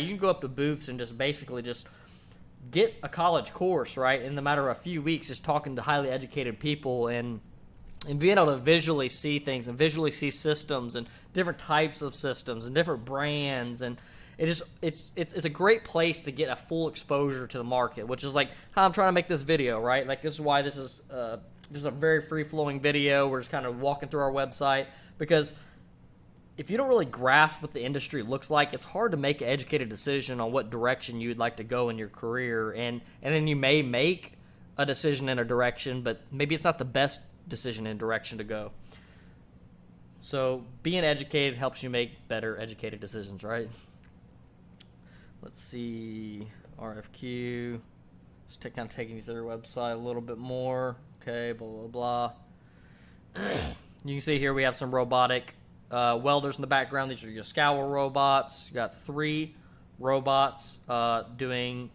You can go up to booths and just basically just get a college course, right, in the matter of a few weeks, just talking to highly educated people and being able to visually see things and visually see systems and different types of systems and different brands. And it's a great place to get a full exposure to the market, which is like how I'm trying to make this video, right? Like, this is why this is just a very free-flowing video. We're just kind of walking through our website, because if you don't really grasp what the industry looks like, it's hard to make an educated decision on what direction you'd like to go in your career. And then you may make a decision in a direction, but maybe it's not the best decision and direction to go. So being educated helps you make better educated decisions, right? Let's see, RFQ. Just kind of taking you through their website a little bit more. Okay, blah, blah, blah. You can see here we have some robotic welders in the background. These are your scour robots. You got 3 robots doing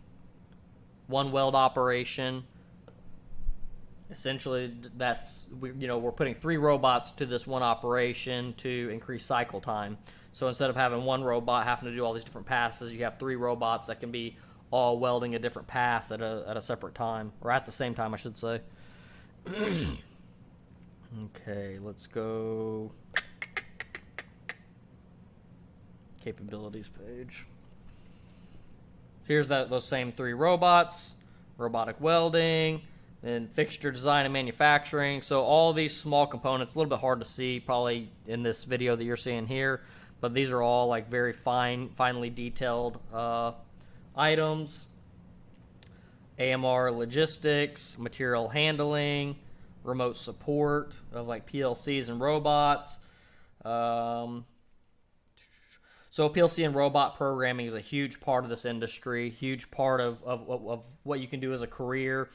one weld operation. Essentially, we're putting 3 robots to this one operation to increase cycle time. So instead of having one robot having to do all these different passes, you have 3 robots that can be all welding a different pass at a separate time, or at the same time, I should say. Okay, let's go capabilities page. Here's those same 3 robots: robotic welding, and fixture design and manufacturing. So all these small components, a little bit hard to see probably in this video that you're seeing here, but these are all like very finely detailed items. AMR logistics, material handling, remote support of like PLCs and robots. So PLC and robot programming is a huge part of this industry, huge part of what you can do as a career.